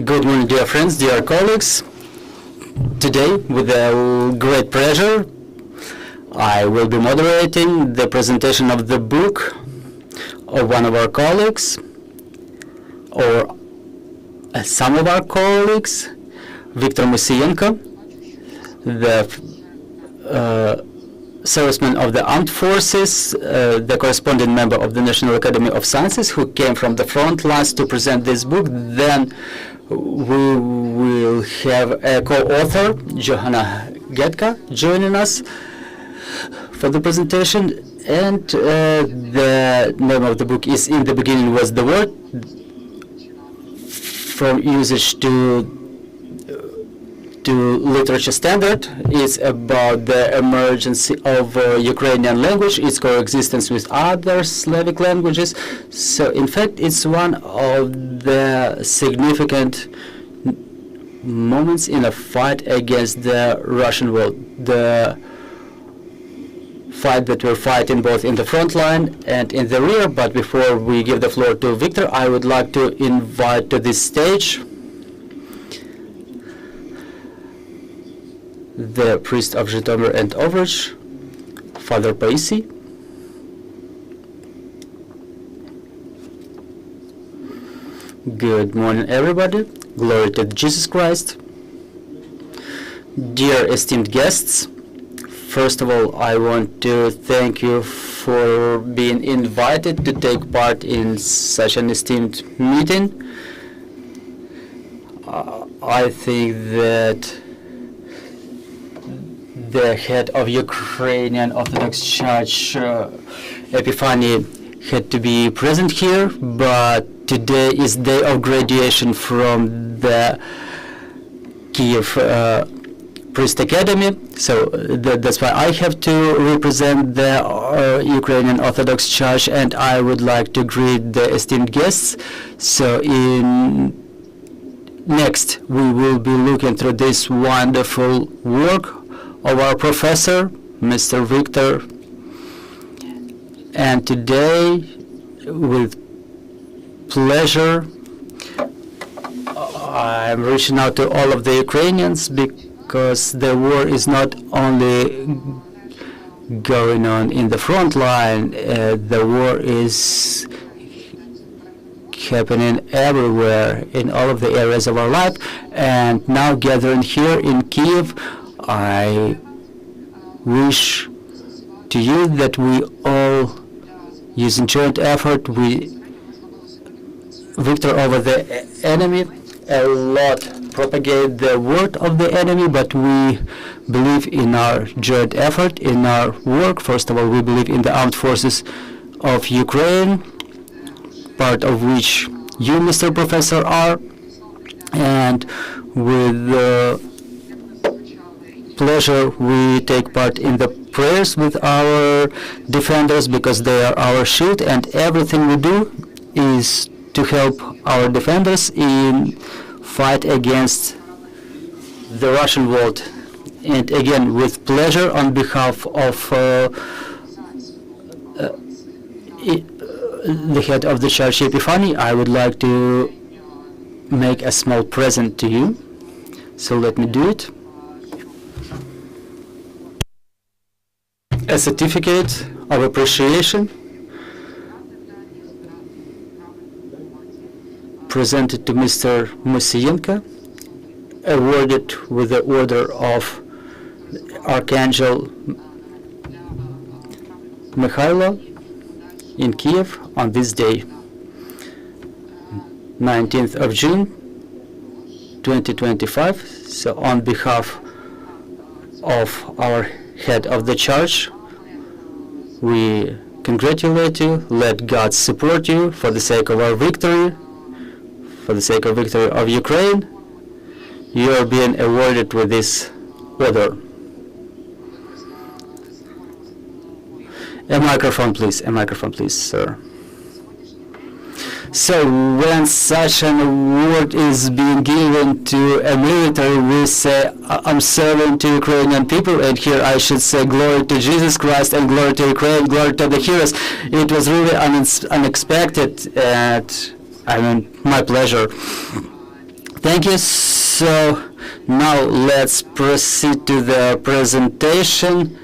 Good morning, dear friends, dear colleagues. Today, with a great pleasure, I will be moderating the presentation of the book of one of our colleagues, or some of our colleagues, Viktor Moisiienko, the serviceman of the armed forces, the corresponding member of the National Academy of Sciences, who came from the front lines to present this book. Then we will have a co-author, Joanna Getka, joining us for the presentation. And the name of the book is "In the Beginning Was the Word," from usage to literature standard. It's about the emergence of Ukrainian language, its coexistence with other Slavic languages. So in fact, it's one of the significant moments in a fight against the Russian world. The fight that we're fighting both in the front line and in the rear. But before we give the floor to Viktor, I would like to invite to this stage the priest of Zhytomyr and Overage, Father Paisi. Good morning, everybody. Glory to Jesus Christ. Dear esteemed guests, first of all, I want to thank you for being invited to take part in such an esteemed meeting. I think that the head of Ukrainian Orthodox Church, Epiphany, had to be present here, but today is day of graduation from the Kyiv Priest Academy, so that's why I have to represent the Ukrainian Orthodox Church, and I would like to greet the esteemed guests. So next we will be looking through this wonderful work of our professor, Mr. Viktor. And today, with pleasure, I'm reaching out to all of the Ukrainians, because the war is not only going on in the front line, the war is happening everywhere in all of the areas of our life. And now gathering here in Kyiv, I wish to you that we all, using joint effort, victor over the enemy. A lot propagate the word of the enemy, but we believe in our joint effort, in our work. First of all, we believe in the armed forces of Ukraine, part of which you, Mr. Professor, are, and with pleasure we take part in the prayers with our defenders, because they are our shield, and everything we do is to help our defenders in fight against the Russian world. And again, with pleasure, on behalf of the head of the church, Epiphany, I would like to make a small present to you. So let me do it. A certificate of appreciation presented to Mr. Moisiienko, awarded with the Order of Archangel Mikhailo in Kyiv on this day, 19th of June 2025. So on behalf of our head of the church, we congratulate you. Let God support you for the sake of our victory, for the sake of victory of Ukraine. You are being awarded with this order. A microphone, please, sir. So when such an award is being given to a military, we say, I'm serving to Ukrainian people, and here I should say glory to Jesus Christ and glory to Ukraine, glory to the heroes. It was really unexpected, and I mean, my pleasure. Thank you. So now let's proceed to the presentation.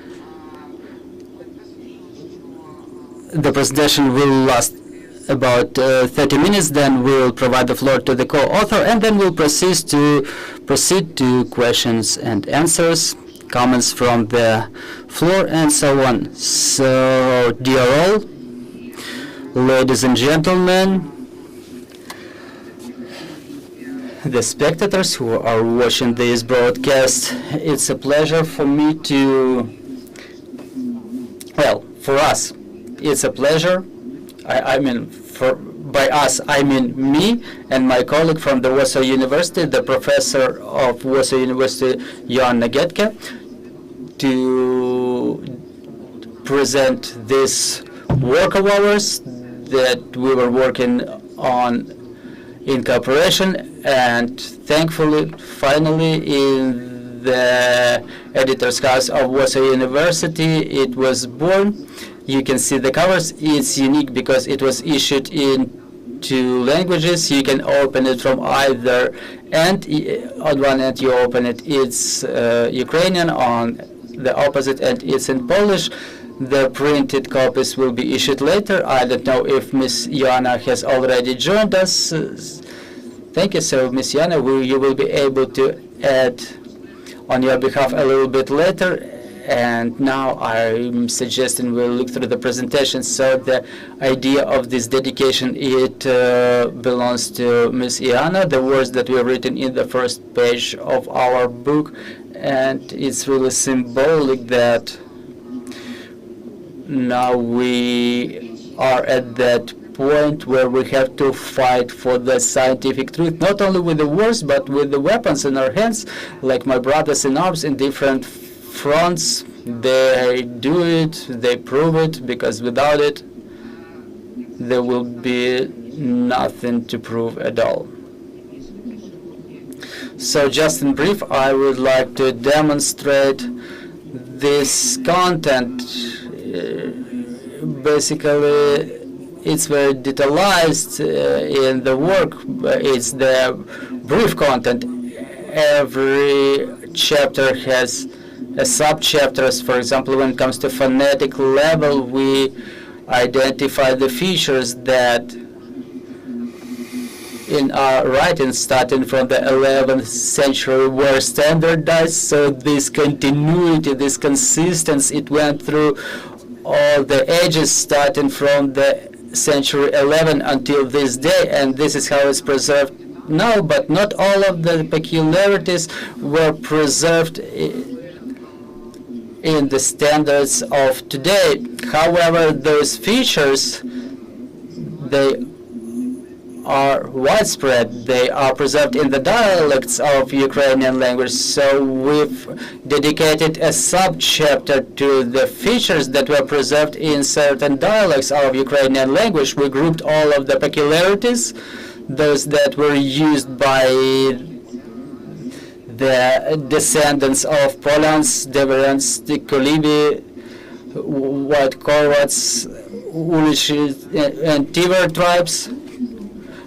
The presentation will last about 30 minutes, then we'll provide the floor to the co-author, and then we'll proceed to questions and answers, comments from the floor, and so on. So, dear all, ladies and gentlemen, the spectators who are watching this broadcast, it's a pleasure for me to, well, for us, it's a pleasure. By us, I mean me and my colleague from the Warsaw University, the professor of Warsaw University, Joanna Getka, to present this work of ours that we were working on in cooperation, and thankfully, finally, in the editor's house of Warsaw University, it was born. You can see the covers. It's unique because it was issued in 2 languages. You can open it from either end. On one end you open it, it's Ukrainian. On the opposite end, it's in Polish. The printed copies will be issued later. I don't know if Ms. Joanna has already joined us. Thank you. So, Ms. Joanna, you will be able to add on your behalf a little bit later. And now I'm suggesting we'll look through the presentation. So the idea of this dedication, it belongs to Ms. Joanna, the words that we have written in the first page of our book. And it's really symbolic that now we are at that point where we have to fight for the scientific truth, not only with the words, but with the weapons in our hands, like my brothers in arms in different fronts. They do it, they prove it, because without it, there will be nothing to prove at all. So just in brief, I would like to demonstrate this content. Basically, it's very detailized in the work. It's the brief content. Every chapter has sub-chapters. For example, when it comes to phonetic level, we identify the features that in our writing starting from the 11th century were standardized. So this continuity, this consistency, it went through all the ages starting from the century 11 until this day, and this is how it's preserved now. But not all of the peculiarities were preserved in the standards of today. However, those features, they are widespread. They are preserved in the dialects of Ukrainian language. So we've dedicated a sub-chapter to the features that were preserved in certain dialects of Ukrainian language. We grouped all of the peculiarities, those that were used by the descendants of Polans, Deverans, Kolibi, White Korvats, Ulish, and Tiver tribes.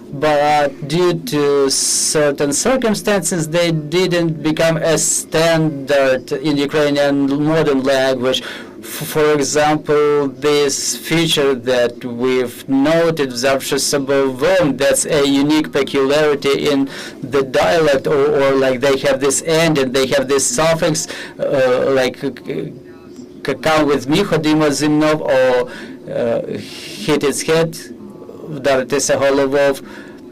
But due to certain circumstances, they didn't become a standard in Ukrainian modern language. For example, this feature that we've noted, that's a unique peculiarity in the dialect, or like they have this end and they have this suffix, like come with me, Chodimo Zimnov, or hit its head, Вдаритися головою.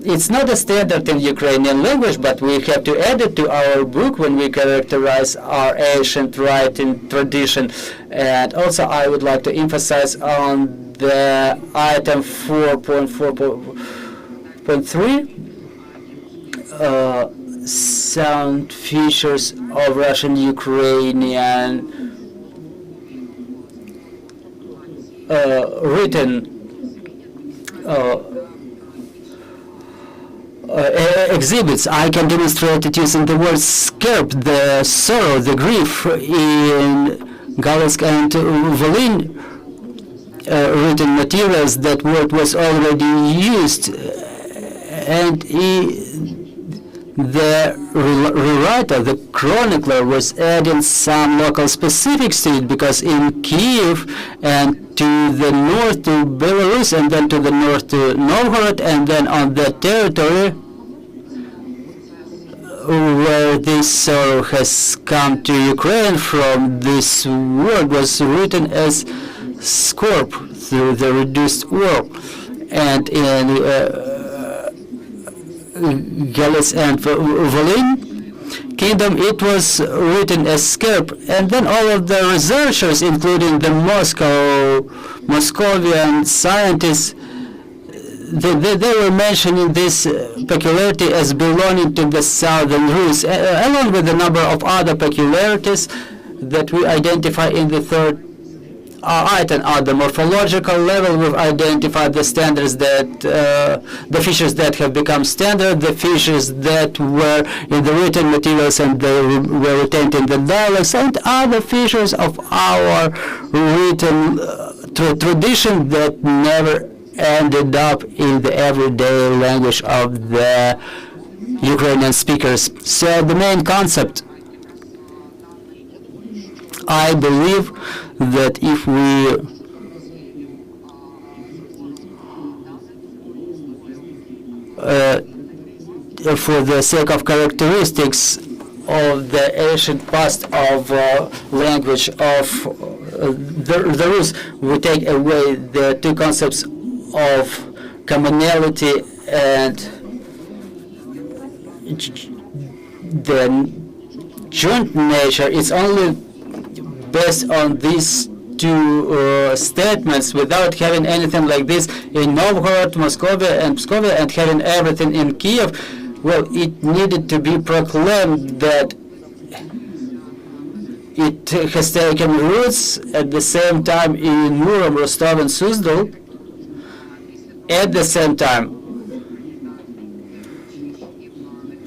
It's not a standard in Ukrainian language, but we have to add it to our book when we characterize our ancient writing tradition. And also I would like to emphasize on the item 4.4.3, sound features of Russian Ukrainian written exhibits. I can demonstrate it using the word scarp, the sorrow, the grief in Galetsk and Volyn written materials. That word was already used, and the rewriter, the chronicler, was adding some local specifics to it, because in Kyiv and to the north to Belarus and then to the north to Novgorod, and then on that territory where this sorrow has come to Ukraine from, this word was written as scorp through the reduced word. And in Galicia and Volyn kingdom, it was written as skerp. And then all of the researchers, including the Moscovian scientists, they were mentioning this peculiarity as belonging to the southern Rus, along with a number of other peculiarities that we identify in the third item. On the morphological level, we've identified the standards that, the features that have become standard, the features that were in the written materials and they were retained in the dialects, and other features of our written tradition that never ended up in the everyday language of the Ukrainian speakers. So the main concept, I believe that if we for the sake of characteristics of the ancient past of language of the Rus, we take away the two concepts of commonality and the joint nature. It's only based on these two statements, without having anything like this in Novgorod, Moscovia, and Pskovia, and having everything in Kyiv. Well, it needed to be proclaimed that it has taken roots at the same time in Murom, Rostov, and Suzdal. At the same time,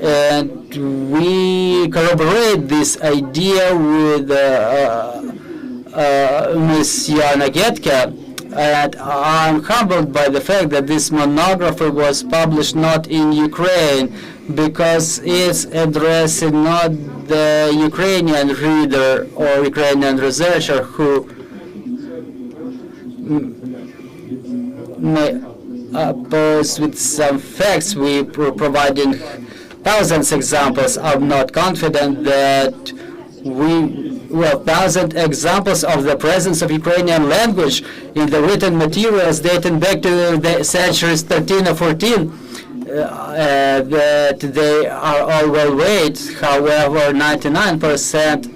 and we corroborate this idea with Ms. Joanna Getka, and I'm humbled by the fact that this monograph was published not in Ukraine, because it's addressing not the Ukrainian reader or Ukrainian researcher who may oppose with some facts. We providing thousands examples. I'm not confident that thousand examples of the presence of Ukrainian language in the written materials dating back to the centuries 13 or 14, that they are all well weighed. However, 99%,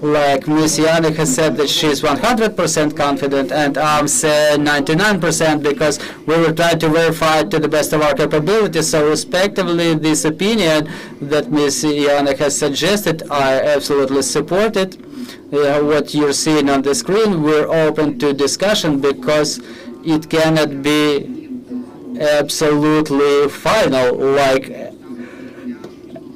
like Ms. Joanna has said, that she's 100% confident, and I'm saying 99% because we will try to verify it to the best of our capabilities. So respectively, this opinion that Ms. Joanna has suggested, I absolutely support it. What you're seeing on the screen, we're open to discussion because it cannot be absolutely final, like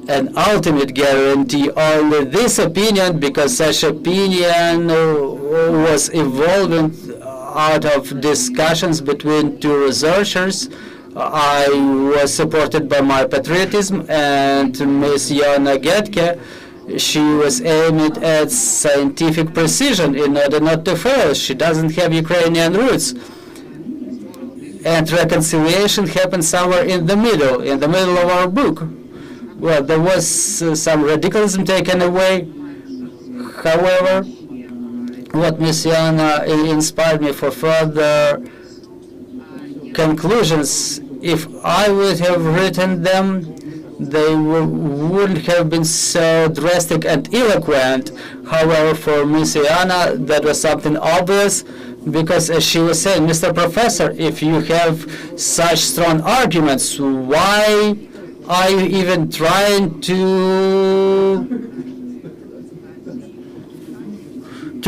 an ultimate guarantee. Only this opinion, because such opinion was evolving out of discussions between two researchers. I was supported by my patriotism, and Ms. Joanna Getka, she was aiming at scientific precision in order not to fail. She doesn't have Ukrainian roots. And reconciliation happened somewhere in the middle of our book. Well, there was some radicalism taken away. However, what Ms. Joanna inspired me for further conclusions. If I would have written them, they wouldn't have been so drastic and eloquent. However, for Ms. Joanna, that was something obvious, because as she was saying, Mr. Professor, if you have such strong arguments, why are you even trying to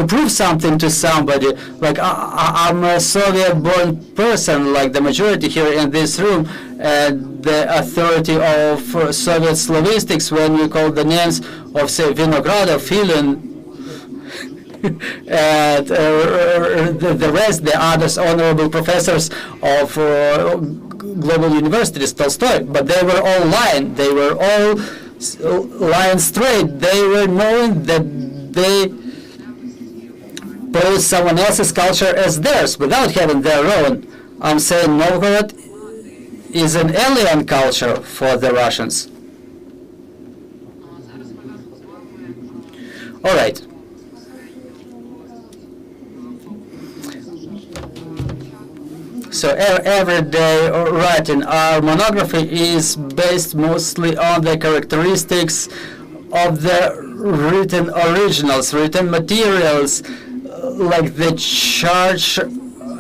prove something to somebody? Like, I'm a Soviet-born person, like the majority here in this room, and the authority of Soviet Slavistics, when you call the names of, say, Vinogradov, Filin, and the rest, the others honorable professors of global universities, Tolstoy, but they were all lying. They were all lying straight. They were knowing that they pose someone else's culture as theirs without having their own. I'm saying Novgorod is an alien culture for the Russians. All right. So everyday writing, our monography is based mostly on the characteristics of the written originals, written materials, like the Church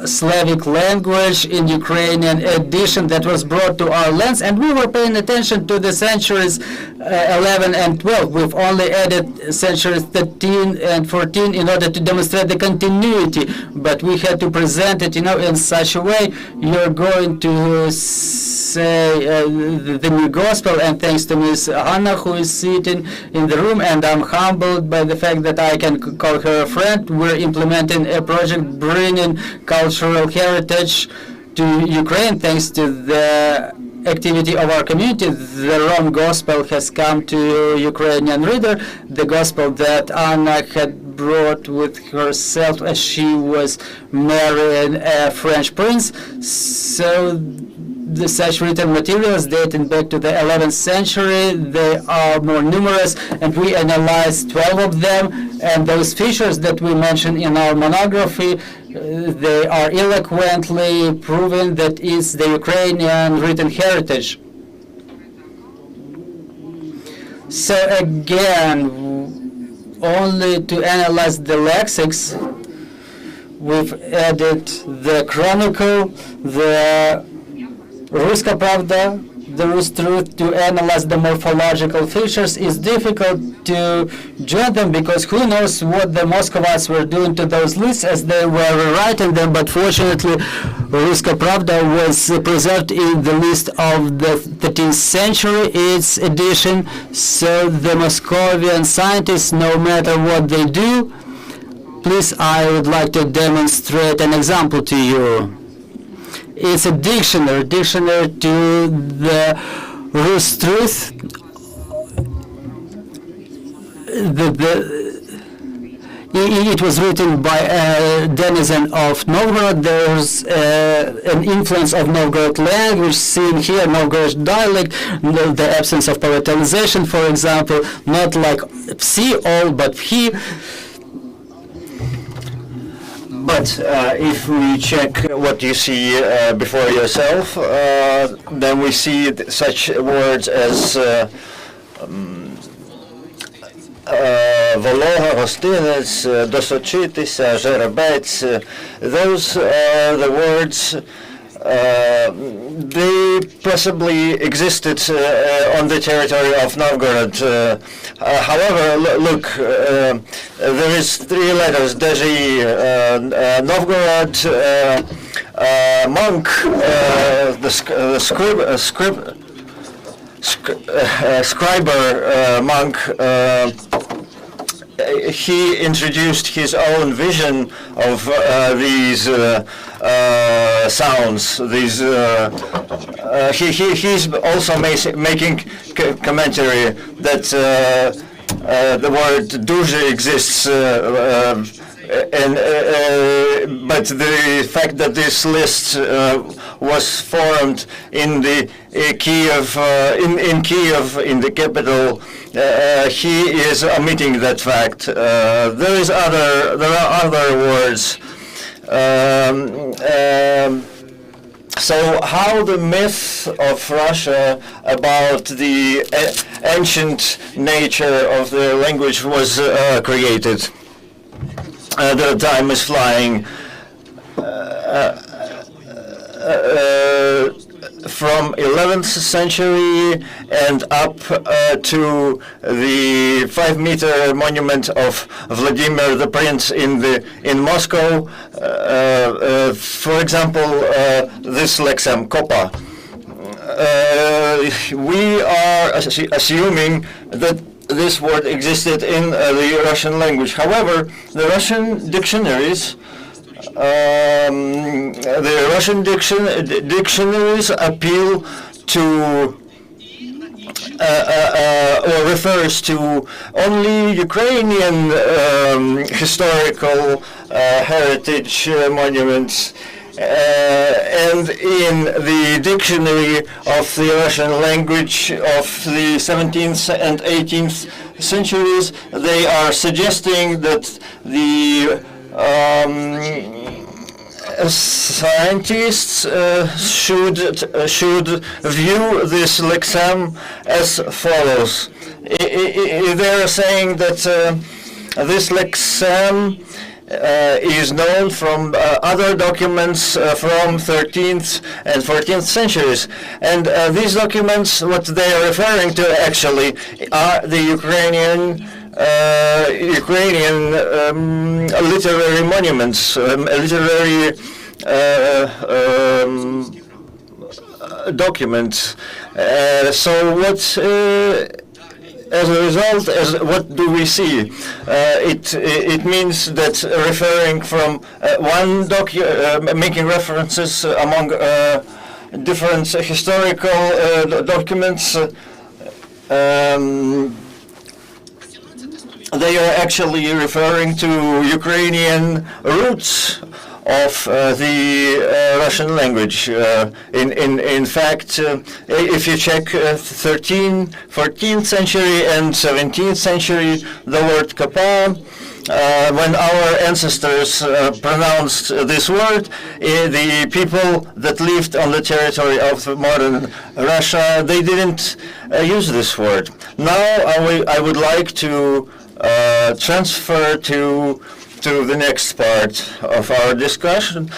Slavic language in Ukrainian edition that was brought to our lands, and we were paying attention to the centuries 11 and 12. We've only added centuries 13 and 14 in order to demonstrate the continuity, but we had to present it, in such a way. You're going to say the new gospel, and thanks to Ms. Anna, who is sitting in the room, and I'm humbled by the fact that I can call her a friend. We're implementing a project bringing cultural heritage to Ukraine thanks to the activity of our community. The Rome Gospel has come to Ukrainian reader, the Gospel that Anna had brought with herself as she was marrying a French prince. So such written materials dating back to the 11th century, they are more numerous, and we analyzed 12 of them, and those features that we mentioned in our monography, they are eloquently proven that it's the Ukrainian written heritage. So again, only to analyze the lexics, we've added the Chronicle, the Ruska Pravda, the Rus Truth. To analyze the morphological features is difficult to join them because who knows what the Muscovites were doing to those lists as they were rewriting them, but fortunately Ruska Pravda was preserved in the list of the 13th century, its edition, so the Moscovian scientists, no matter what they do, please, I would like to demonstrate an example to you. It's a dictionary to the Rus Truth. It was written by Denysenko of Novgorod. There's an influence of Novgorod language seen here, Novgorod dialect, the absence of palatalization, for example, not like psi, all, but he. But if we check what you see before yourself, then we see such words as волога, гостинець, досочитися, жеребець. Those are the words. They possibly existed on the territory of Novgorod. However, look, there is three letters, Deji, Novgorod, monk, the scriber monk, he introduced his own vision of these sounds. These he's also making commentary that the word "duże" exists, but the fact that this list was formed in the Kyiv, in Kyiv, in the capital, he is omitting that fact. There are other words. So how the myth of Russia about the ancient nature of the language was created? The time is flying. From 11th century and up to the 5-meter monument of Vladimir the Prince in Moscow. For example, this lexem kopa. We are assuming that this word existed in the Russian language. However, the Russian dictionaries the Russian dictionaries appeal to or refers to only Ukrainian historical heritage monuments. And in the dictionary of the Russian language of the 17th and 18th centuries, they are suggesting that the scientists should view this lexeme as follows. They're saying that this lexeme is known from other documents from 13th and 14th centuries. And these documents, what they are referring to actually, are the Ukrainian literary monuments, literary documents. So what? As a result, what do we see? It means that referring from one making references among different historical documents, they are actually referring to Ukrainian roots of the Russian language. In fact, if you check 13th, 14th century and 17th century, the word kapa, when our ancestors pronounced this word, the people that lived on the territory of modern Russia, they didn't use this word. Now I would like to transfer to the next part of our discussion,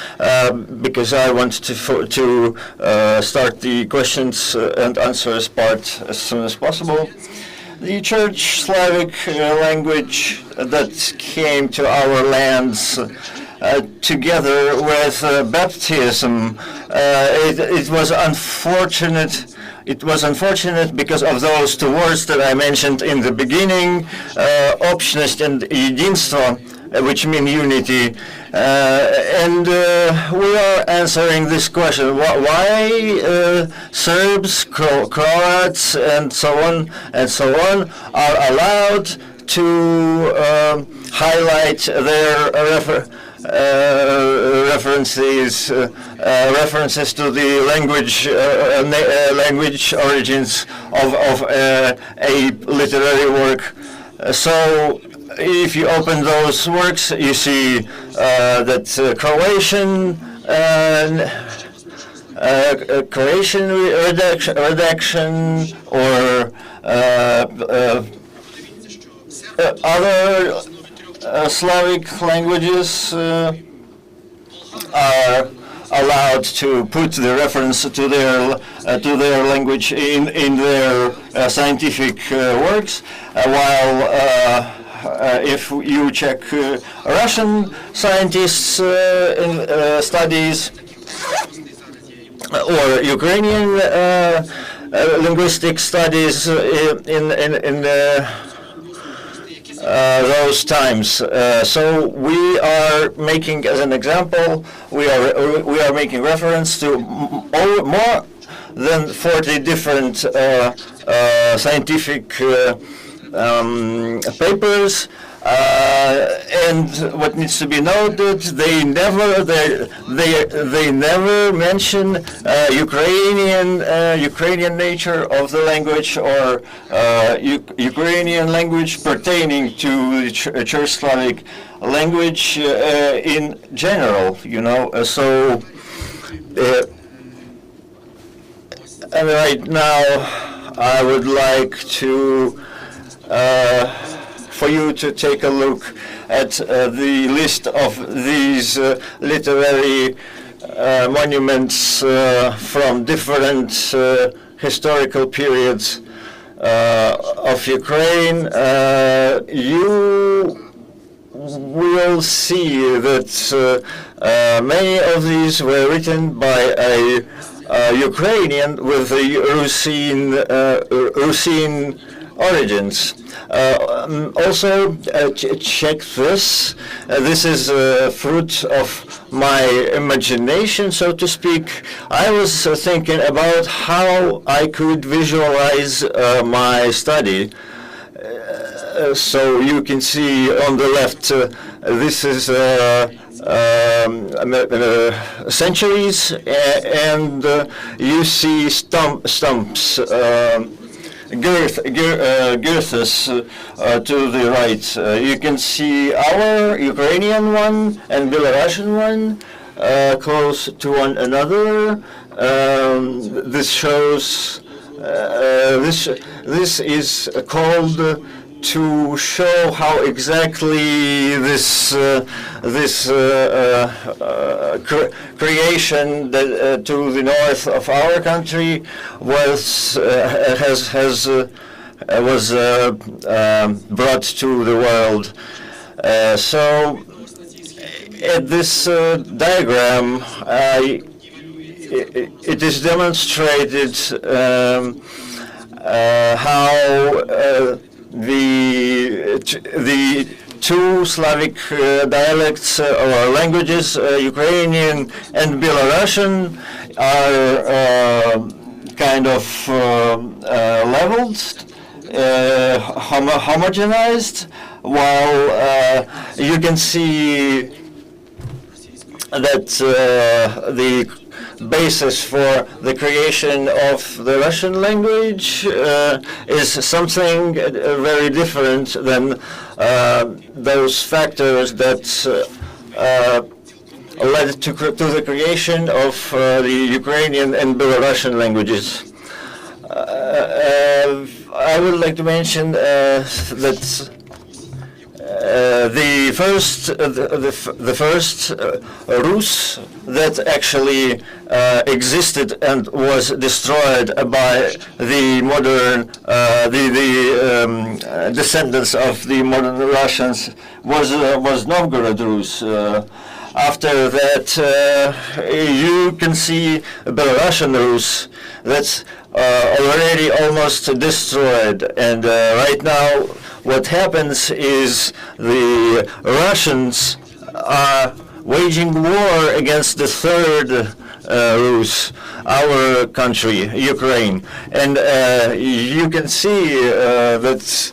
because I want to start the questions and answers part as soon as possible. The Church Slavic language that came to our lands together with baptism, it was unfortunate. It was unfortunate because of those two words that I mentioned in the beginning, общность and единство, which mean unity. And we are answering this question: why Serbs, Croats, and so on are allowed to highlight their references to the language origins of a literary work. So if you open those works, you see that Croatian redaction or other Slavic languages are allowed to put the reference to their language in their scientific works, while if you check Russian scientists' studies or Ukrainian linguistic studies in those times. So we are making, as an example, we are making reference to more than 40 different scientific papers, and what needs to be noted, they never mention Ukrainian nature of the language or Ukrainian language pertaining to the Church Slavic language in general. So. And right now, I would like to. For you to take a look at the list of these literary monuments from different historical periods of Ukraine. You will see that many of these were written by a Ukrainian with a Rusin origins. Also, check this. This is a fruit of my imagination, so to speak. I was thinking about how I could visualize my study. So you can see on the left, this is centuries, and you see stumps, girths to the right. You can see our Ukrainian one and Belarusian one close to one another. This shows this is called to show how exactly this creation that, to the north of our country was brought to the world. So at this diagram, it is demonstrated how the two Slavic dialects or languages, Ukrainian and Belarusian, are kind of leveled, homogenized, while you can see that the basis for the creation of the Russian language is something very different than those factors that led to the creation of the Ukrainian and Belarusian languages. I would like to mention that the first Rus that actually existed and was destroyed by the modern descendants of the modern Russians was Novgorod Rus. After that, you can see Belarusian Rus that's already almost destroyed, and right now what happens is the Russians are waging war against the third Rus, our country, Ukraine. And you can see that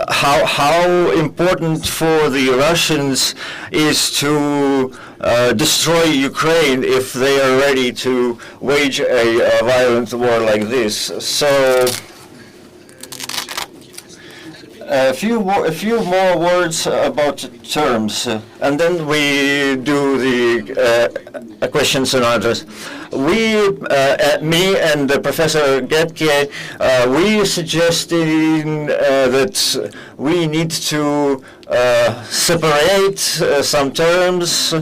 how important for the Russians is to destroy Ukraine if they are ready to wage a violent war like this. So a few more words about terms, and then we do the questions and answers. Me and Professor Getka, we suggesting that we need to separate some terms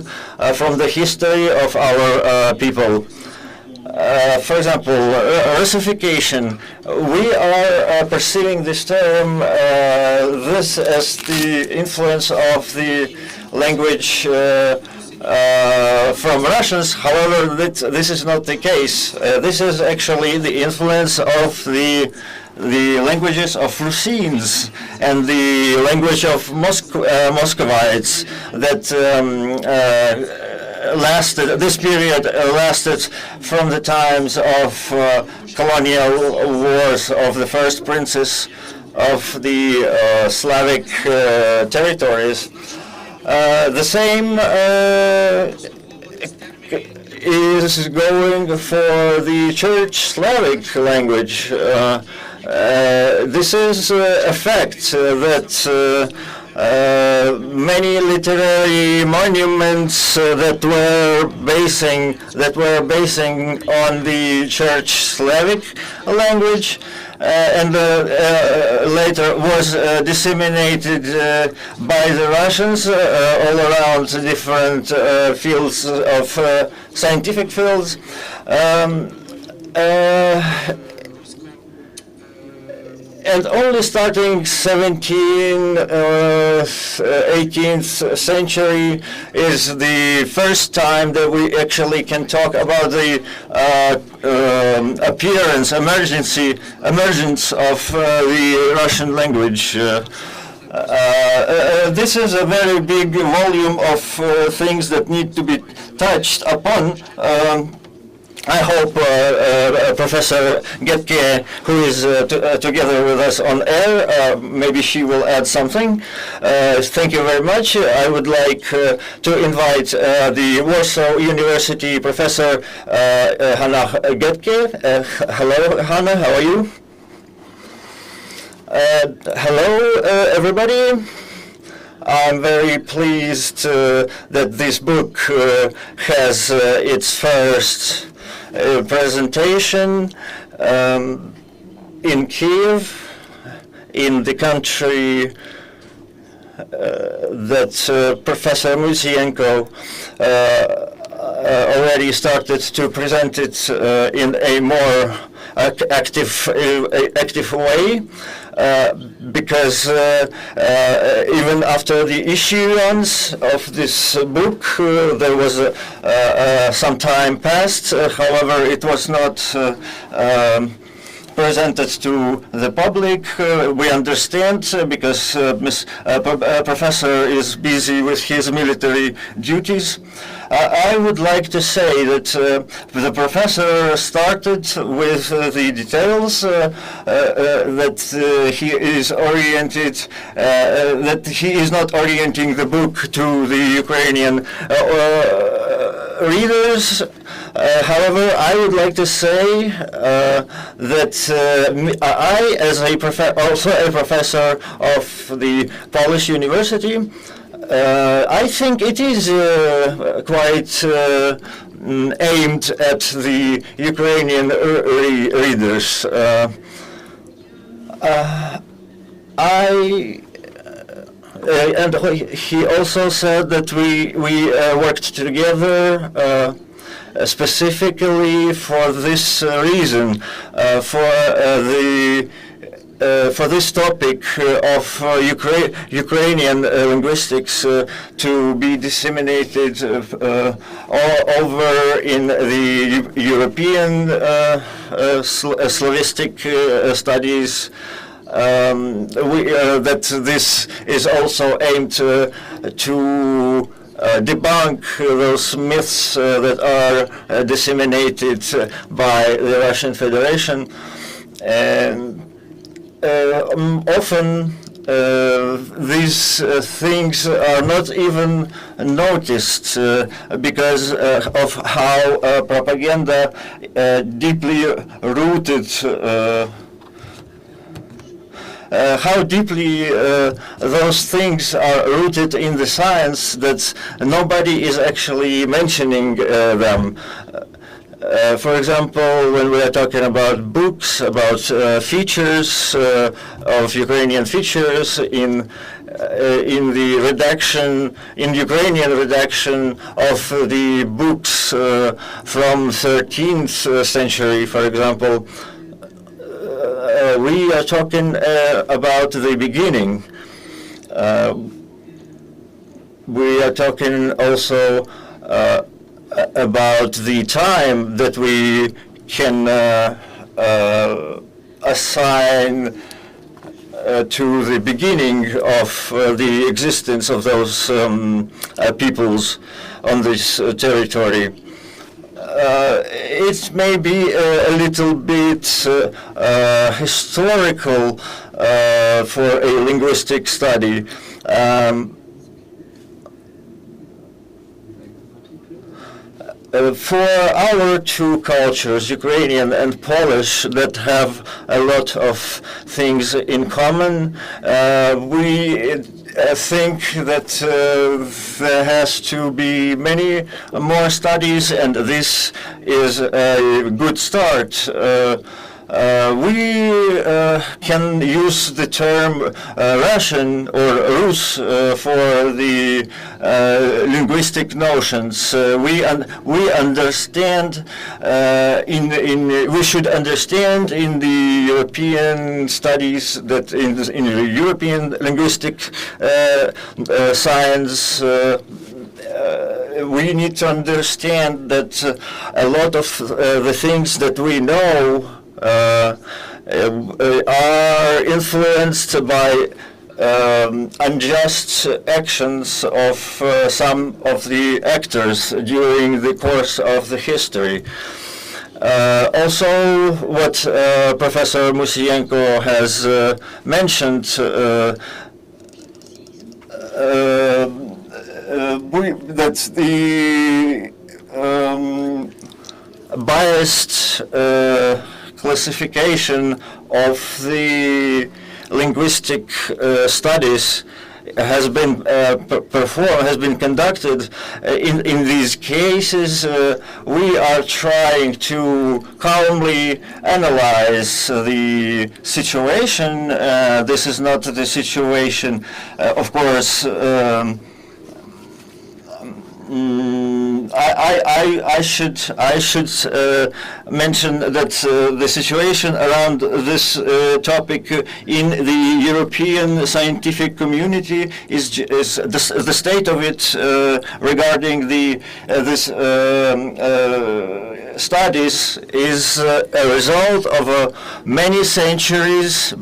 from the history of our people. For example, Russification. We are perceiving this term this as the influence of the language from Russians. However, this is not the case. This is actually the influence of the languages of Rusyns and the language of Muscovites that this period lasted from the times of colonial wars of the first princes of the Slavic territories. The same is going for the Church Slavic language. This is a fact that many literary monuments that were basing on the Church Slavic language and later was disseminated by the Russians all around different fields of scientific fields. And only starting 18th century is the first time that we actually can talk about the emergence of the Russian language. This is a very big volume of things that need to be touched upon. I hope Professor Getka, who is together with us on air, maybe she will add something. Thank you very much. I would like to invite the Warsaw University Professor Joanna Getka. Hello, Hanna, how are you? Hello, everybody. I'm very pleased that this book has its first presentation in Kyiv, in the country that Professor Moisiienko already started to present it in a more active way. Because even after the issuance of this book, there was some time passed. However, it was not presented to the public. We understand because Professor is busy with his military duties. I would like to say that the professor started with the details that he is oriented, that he is not orienting the book to the Ukrainian readers. However, I would like to say that I, as also a professor of the Polish University, I think it is quite aimed at the Ukrainian readers. And he also said that we worked together specifically for this reason, for this topic of Ukrainian linguistics to be disseminated all over in the European Slavistic studies. That this is also aimed to debunk those myths that are disseminated by the Russian Federation. And often these things are not even noticed because of how propaganda deeply rooted, how deeply those things are rooted in the science that nobody is actually mentioning them. For example, when we are talking about books, about features of Ukrainian features in the redaction, in Ukrainian redaction of the books from 13th century, for example, we are talking about the beginning. We are talking also about the time that we can assign to the beginning of the existence of those peoples on this territory. It may be a little bit historical for a linguistic study. For our two cultures, Ukrainian and Polish, that have a lot of things in common, we think that there has to be many more studies, and this is a good start. we can use the term Russian or Rus for the linguistic notions. We understand we should understand in the European studies that in the European linguistic science. We need to understand that a lot of the things that we know are influenced by unjust actions of some of the actors during the course of the history. Also, what Professor Moisiienko has mentioned, that the biased classification of the linguistic studies has been conducted. In these cases, we are trying to calmly analyze the situation. This is not the situation, of course. I should mention that the situation around this topic in the European scientific community is the state of it regarding this studies is a result of many centuries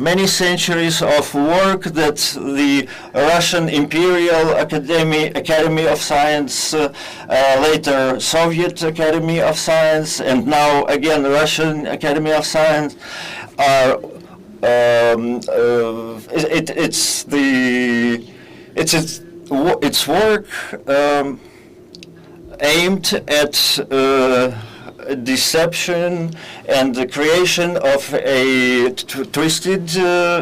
of work that the Russian Imperial Academy of Science, later Soviet Academy of Science, and now again the Russian Academy of Science are. It's work aimed at deception and the creation of a twisted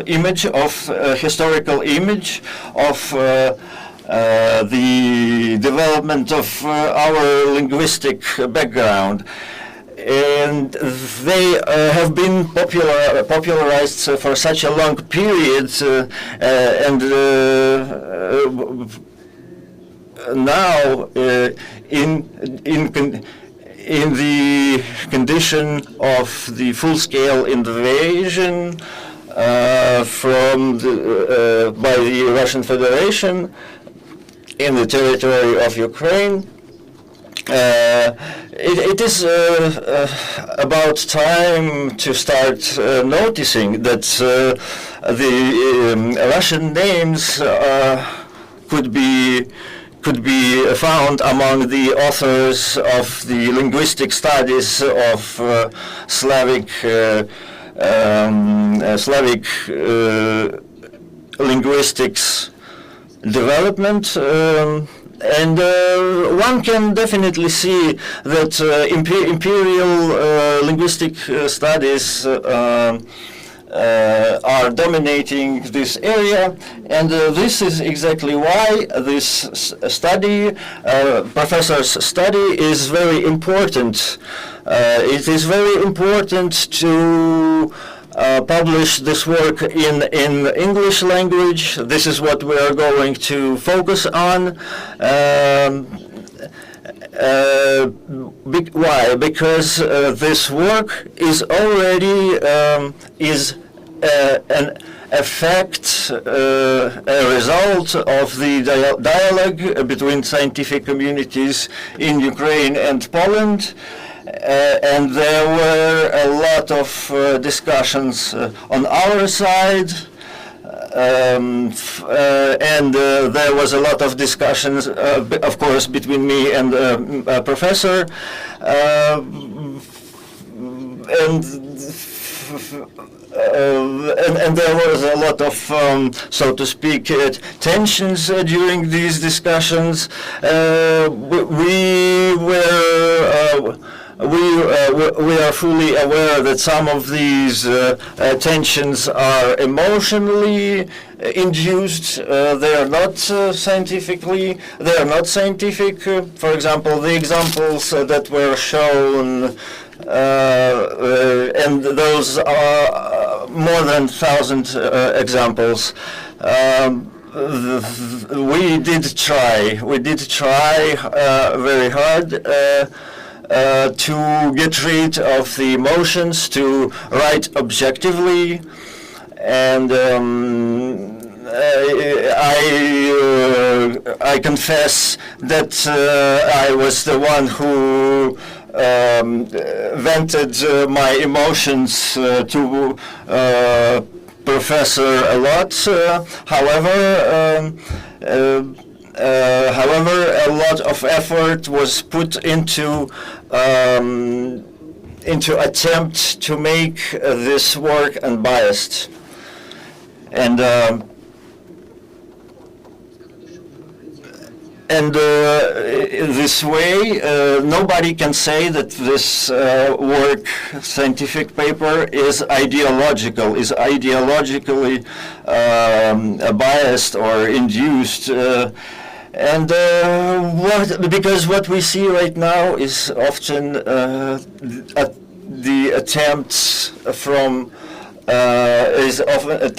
image of historical image of the development of our linguistic background. And they have been popularized for such a long period, and now in the condition of the full-scale invasion by the Russian Federation in the territory of Ukraine, it is about time to start noticing that the Russian names could be found among the authors of the linguistic studies of Slavic linguistics development. And one can definitely see that imperial linguistic studies are dominating this area, and this is exactly why this study, professor's study, is very important. It is very important to publish this work in English language. This is what we are going to focus on. Why? Because this work is already an effect, a result of the dialogue between scientific communities in Ukraine and Poland. And there were a lot of discussions on our side, and there was a lot of discussions, of course, between me and professor, and there was a lot of, so to speak, tensions during these discussions. We are fully aware that some of these tensions are emotionally induced. They are not scientific. For example, the examples that were shown and those are more than 1,000 examples. We did try very hard to get rid of the emotions, to write objectively, and I confess that I was the one who vented my emotions to Professor a lot. However, a lot of effort was put into attempt to make this work unbiased, and in this way, nobody can say that this scientific paper is ideologically biased or induced. Because what we see right now is often the attempts from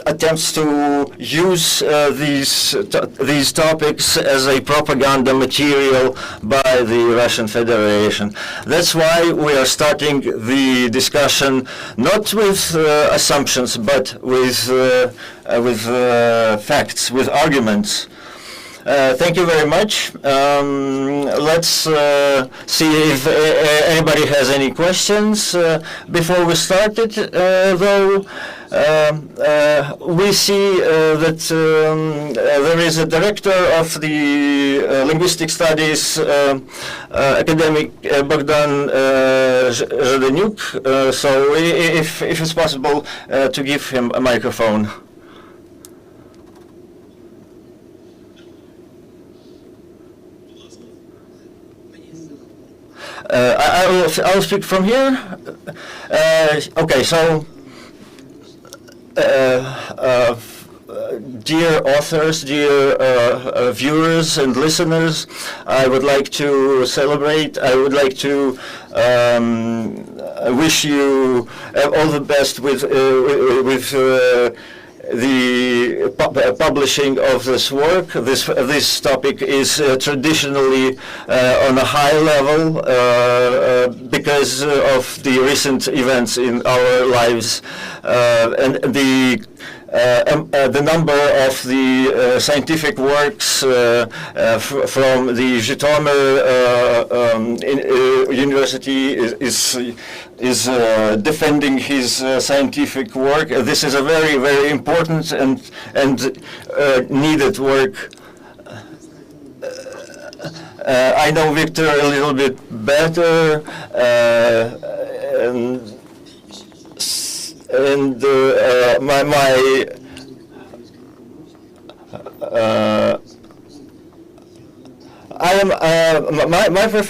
attempts to use these topics as a propaganda material by the Russian Federation. That's why we are starting the discussion not with assumptions, but with facts, with arguments. Thank you very much. Let's see if anybody has any questions. Before we started, though, we see that there is a director of the linguistic studies, academic Bogdan Zhedenyuk. So if it's possible to give him a microphone. I'll speak from here. Okay, so dear authors, dear viewers and listeners, I would like to celebrate. I would like to wish you all the best with the publishing of this work. This topic is traditionally on a high level because of the recent events in our lives, and the number of the scientific works from the Zhytomyr University is defending his scientific work. This is a very, very important and needed work. I know Viktor a little bit better,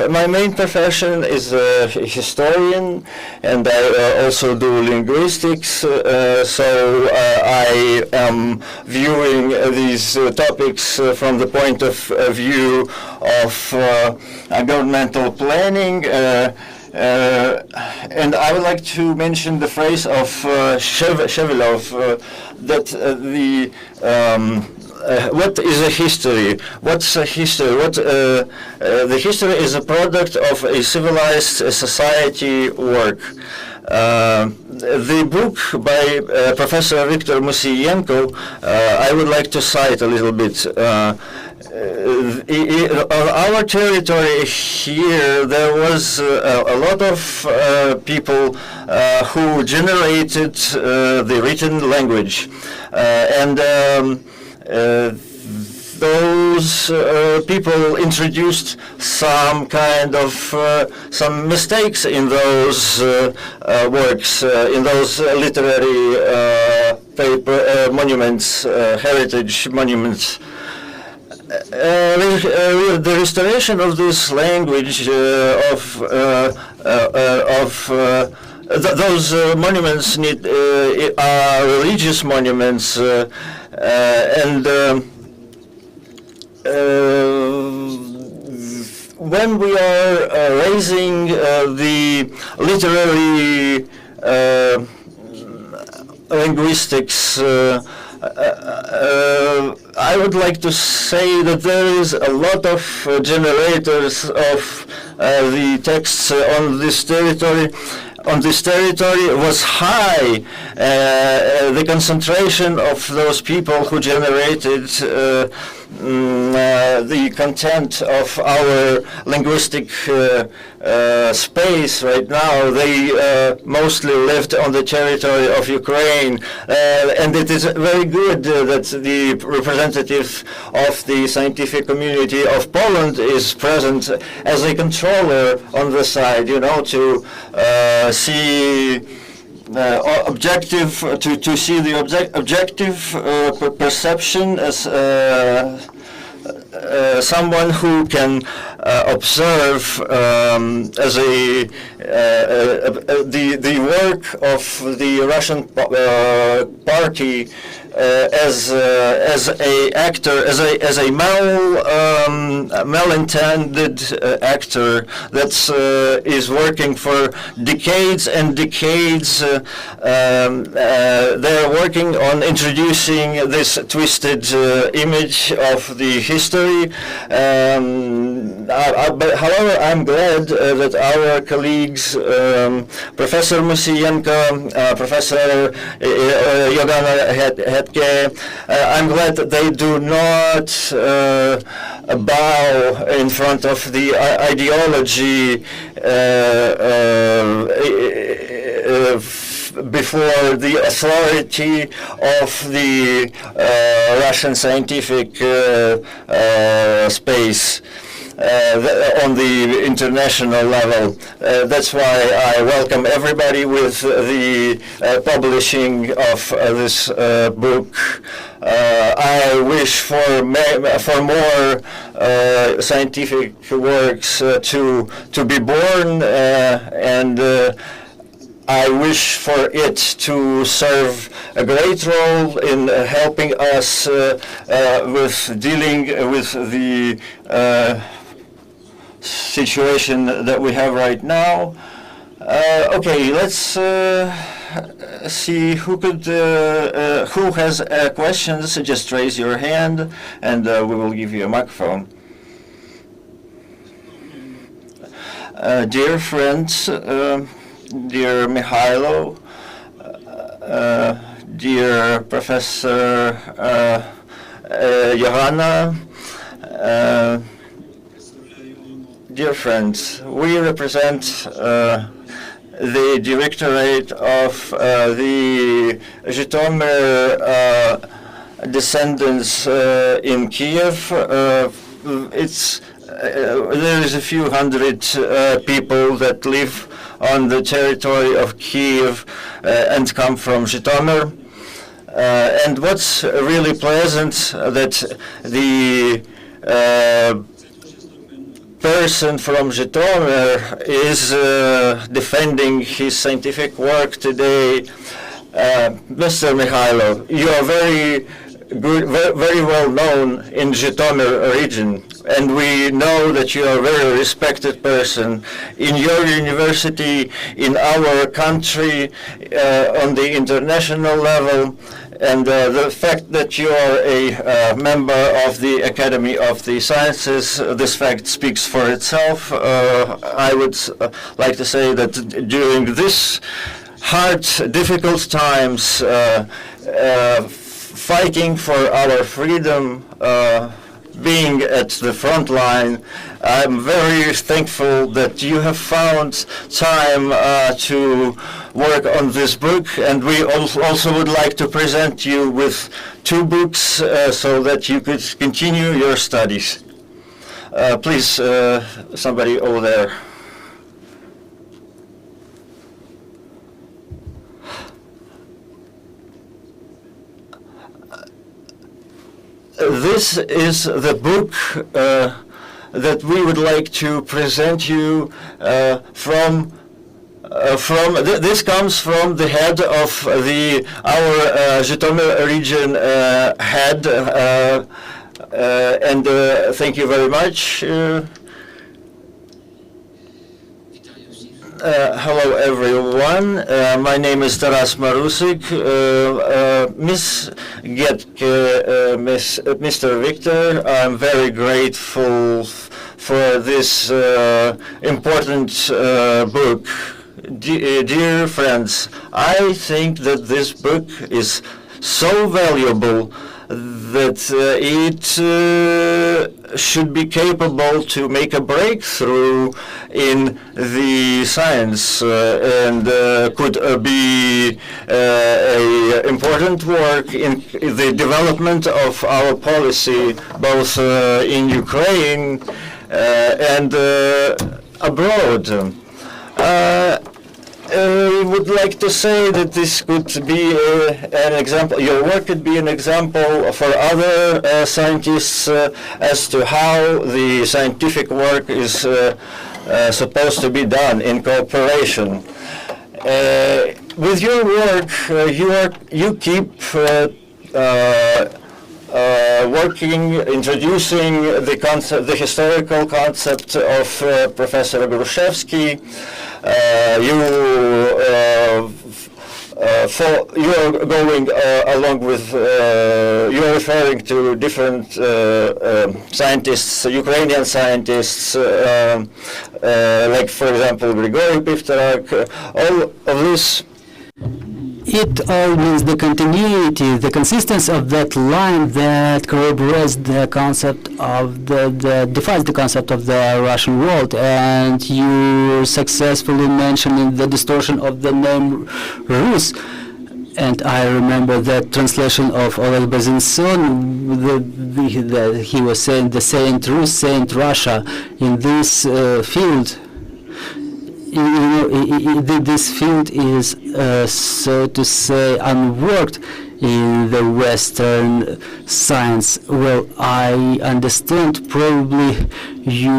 my main profession is a historian, and I also do linguistics. So I am viewing these topics from the point of view of governmental planning. And I would like to mention the phrase of Shevelov that what is a history? What's a history? The history is a product of a civilized society work. The book by Professor Viktor Moisiienko, I would like to cite a little bit. On our territory here, there was a lot of people who generated the written language, and those people introduced some kind of some mistakes in those works, in those literary paper monuments, heritage monuments. The restoration of this language those monuments are religious monuments, and when we are raising the literary linguistics, I would like to say that there is a lot of generators of the texts on this territory. On this territory was high. The concentration of those people who generated the content of our linguistic space right now, they mostly lived on the territory of Ukraine, and it is very good that the representative of the scientific community of Poland is present as a controller on the side, you know, to see objective, to see the objective perception as someone who can observe as the work of the Russian party as a actor, as a malintended actor that is working for decades and decades. They're working on introducing this twisted image of the history. However, I'm glad that our colleagues, Professor Moisiienko, Professor Joanna Getka, I'm glad that they do not bow in front of the ideology before the authority of the Russian scientific space. On the international level. That's why I welcome everybody with the publishing of this book. I wish for more scientific works to be born, and I wish for it to serve a great role in helping us with dealing with the situation that we have right now. Okay, let's see who has questions. Just raise your hand, and we will give you a microphone. Dear friends, dear Mihailo, dear Professor Joanna, dear friends, we represent the Directorate of the Zhytomyr descendants in Kyiv. There is a few hundred people that live on the territory of Kyiv and come from Zhytomyr. And what's really pleasant that the person from Zhytomyr is defending his scientific work today. Mr. Mihailo, you are very good, very well known in Zhytomyr region, and we know that you are a very respected person in your university, in our country, on the international level. And the fact that you are a member of the Academy of the Sciences, this fact speaks for itself. I would like to say that during this hard, difficult times, fighting for our freedom, being at the front line, I'm very thankful that you have found time to work on this book, and we also would like to present you with 2 books so that you could continue your studies. Please, somebody over there. This is the book that we would like to present you from. This comes from the head of our Zhytomyr region head, and thank you very much. Hello, everyone. My name is Taras Marusik. Miss Getka, Mr. Viktor, I'm very grateful for this important book. Dear friends, I think that this book is so valuable that it should be capable to make a breakthrough in the science and could be a important work in the development of our policy both in Ukraine and abroad. I would like to say that this could be an example, your work could be an example for other scientists as to how the scientific work is supposed to be done in cooperation. With your work, you keep working, introducing the historical concept of Professor Grushevsky. You are going along with, you're referring to different scientists, Ukrainian scientists, like, for example, Grigory Pivtarak, all of this. It all means the continuity, the consistency of that line that corroborates the concept of defies the concept of the Russian world. And you successfully mentioning the distortion of the name Rus. And I remember that translation of Oleg Bazin's song, he was saying the Saint Rus, Saint Russia in this field. This field is, so to say, unworked in the Western science. Well, I understand probably you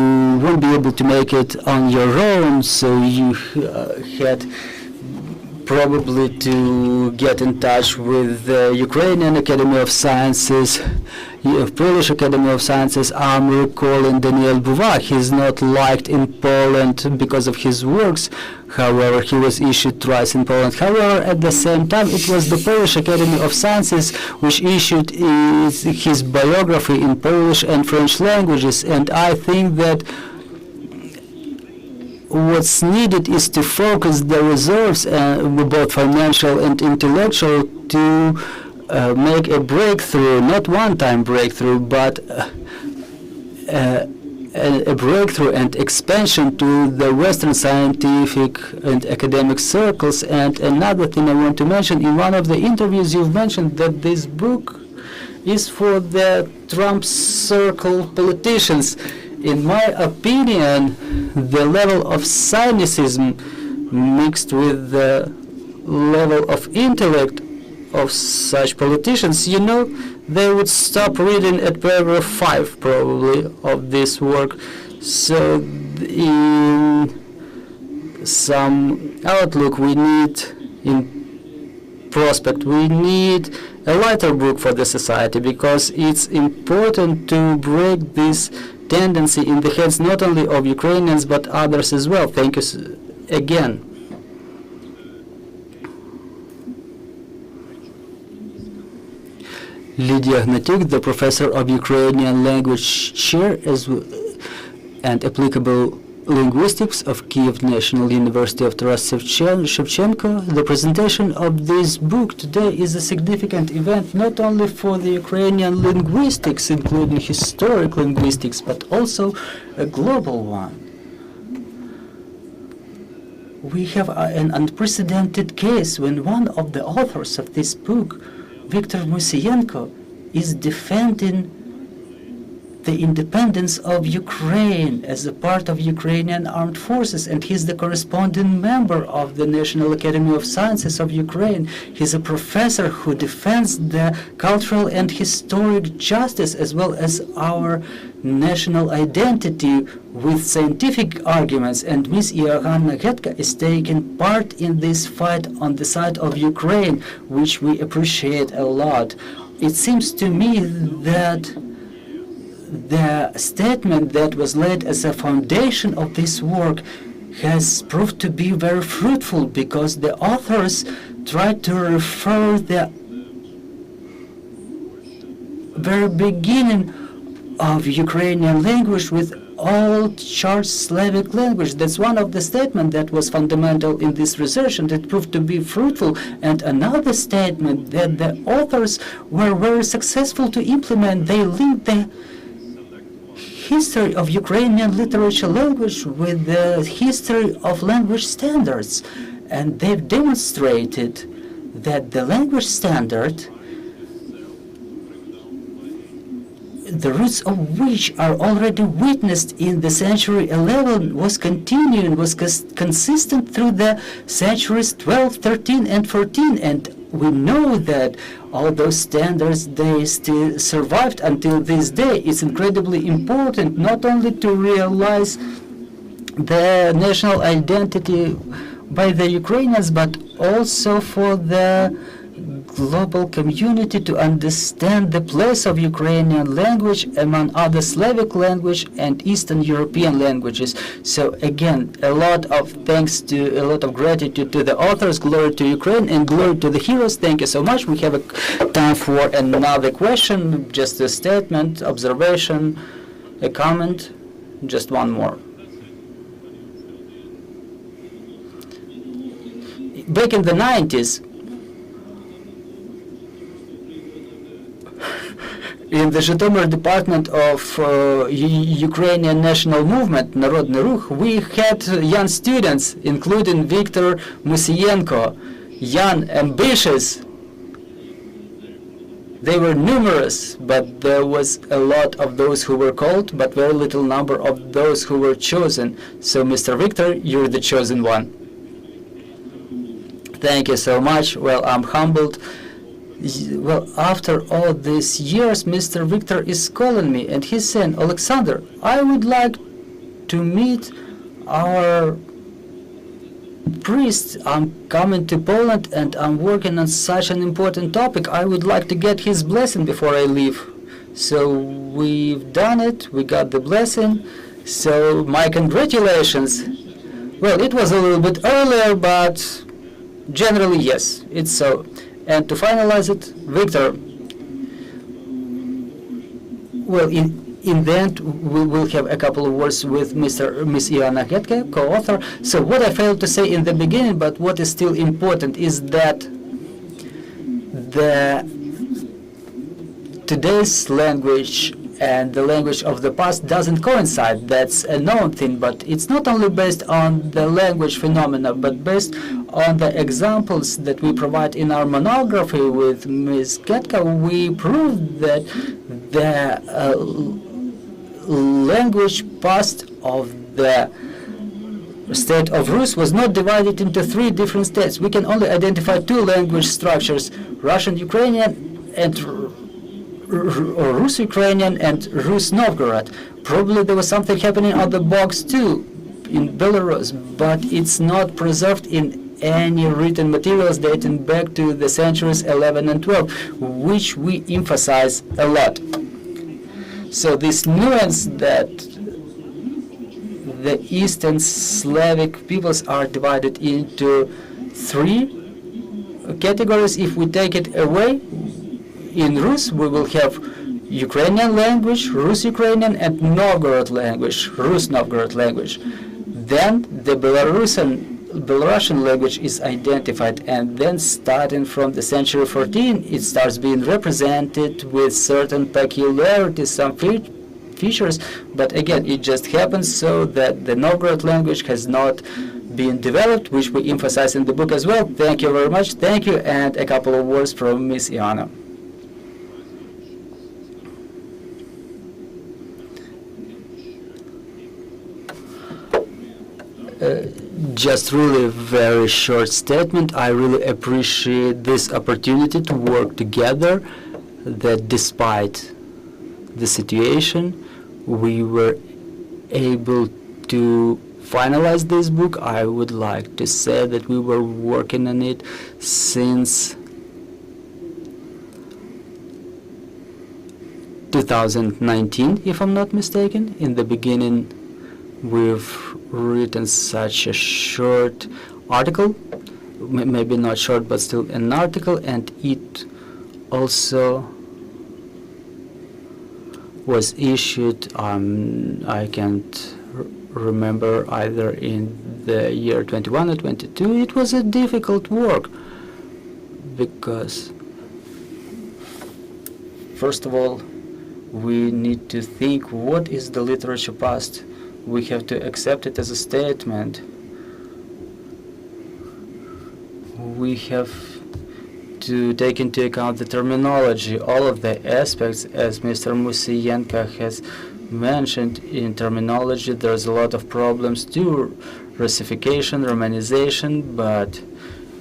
won't be able to make it on your own, so you had probably to get in touch with the Ukrainian Academy of Sciences, Polish Academy of Sciences. I'm recalling Daniel Buwa. He's not liked in Poland because of his works. However, he was issued twice in Poland. However, at the same time, it was the Polish Academy of Sciences which issued his biography in Polish and French languages. And I think that what's needed is to focus the reserves, both financial and intellectual, to make a breakthrough, not one-time breakthrough, but a breakthrough and expansion to the Western scientific and academic circles. And another thing I want to mention, in one of the interviews you've mentioned that this book is for the Trump circle politicians. In my opinion, the level of cynicism mixed with the level of intellect of such politicians, they would stop reading at paragraph 5 probably of this work. So in some outlook we need, in prospect, we need a lighter book for the society, because it's important to break this tendency in the heads not only of Ukrainians but others as well. Thank you again. Lydia Gnatyuk, the professor of Ukrainian language chair and applicable linguistics of Kyiv National University of Taras Shevchenko. The presentation of this book today is a significant event not only for the Ukrainian linguistics, including historic linguistics, but also a global one. We have an unprecedented case when one of the authors of this book, Viktor Moisiienko, is defending the independence of Ukraine as a part of Ukrainian armed forces, and he's the corresponding member of the National Academy of Sciences of Ukraine. He's a professor who defends the cultural and historic justice as well as our national identity with scientific arguments, and Ms. Joanna Getka is taking part in this fight on the side of Ukraine, which we appreciate a lot. It seems to me that the statement that was laid as a foundation of this work has proved to be very fruitful because the authors tried to refer the very beginning of Ukrainian language with Old Church Slavic language. That's one of the statements that was fundamental in this research, and it proved to be fruitful. And another statement that the authors were very successful to implement. They linked the history of Ukrainian literature language with the history of language standards. And they've demonstrated that the language standard, the roots of which are already witnessed in the century 11, was continuing, was consistent through the centuries 12, 13, and 14. And we know that all those standards, they still survived until this day. It's incredibly important not only to realize the national identity by the Ukrainians, but also for the global community to understand the place of Ukrainian language among other Slavic language and Eastern European languages. So again, a lot of gratitude to the authors, glory to Ukraine and glory to the heroes. Thank you so much. We have time for another question, just a statement, observation, a comment, just one more. Back in the 90s, in the Zhytomyr department of Ukrainian national movement, Народний Рух, we had young students, including Viktor Moisiienko, young, ambitious. They were numerous, but there was a lot of those who were called, but very little number of those who were chosen. So, Mr. Viktor, you're the chosen one. Thank you so much. Well, I'm humbled. Well, after all these years, Mr. Viktor is calling me, and he's saying, Alexander, I would like to meet our priest. I'm coming to Poland, and I'm working on such an important topic. I would like to get his blessing before I leave. So we've done it. We got the blessing. So my congratulations. Well, it was a little bit earlier, but generally, yes, it's so. And to finalize it, Viktor, well, in the end, we will have a couple of words with Miss Joanna Getka, co-author. So what I failed to say in the beginning, but what is still important, is that today's language and the language of the past doesn't coincide. That's a known thing, but it's not only based on the language phenomena, but based on the examples that we provide in our monography with Ms. Getka. We proved that the language past of the state of Rus was not divided into three different states. We can only identify two language structures, Russian-Ukrainian and or Rus-Ukrainian and Rus-Novgorod. Probably there was something happening on the box too in Belarus, but it's not preserved in any written materials dating back to the centuries 11 and 12, which we emphasize a lot. So this nuance that the Eastern Slavic peoples are divided into three categories. If we take it away, in Rus, we will have Ukrainian language, Rus-Ukrainian, and Novgorod language, Rus-Novgorod language. Then the Belarusian language is identified, and then starting from the century 14, it starts being represented with certain peculiarities, some features, but again, it just happens so that the Novgorod language has not been developed, which we emphasize in the book as well. Thank you very much. Thank you, and a couple of words from Ms. Joanna. Just really very short statement. I really appreciate this opportunity to work together, that despite the situation, we were able to finalize this book. I would like to say that we were working on it since 2019, if I'm not mistaken. In the beginning, we've written such a short article, maybe not short, but still an article, and it also was issued, I can't remember either in the year 21 or 22. It was a difficult work because, first of all, we need to think what is the literature past. We have to accept it as a statement. We have to take into account the terminology, all of the aspects, as Mr. Moisiienko has mentioned. In terminology, there's a lot of problems too, Russification, Romanization, but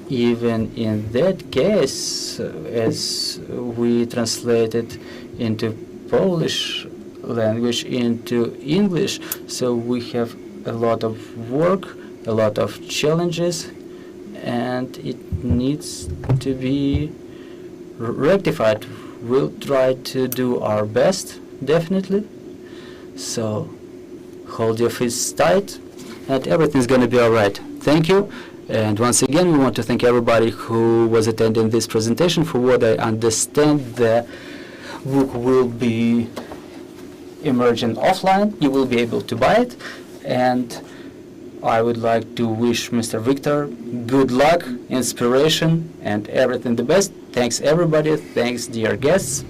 even in that case, as we translate it into Polish language, into English, so we have a lot of work, a lot of challenges, and it needs to be rectified. We'll try to do our best, definitely. So hold your fists tight and everything's going to be all right. Thank you. And once again, we want to thank everybody who was attending this presentation. For what I understand, the book will be emerging offline. You will be able to buy it. And I would like to wish Mr. Viktor good luck, inspiration, and everything the best. Thanks, everybody. Thanks, dear guests.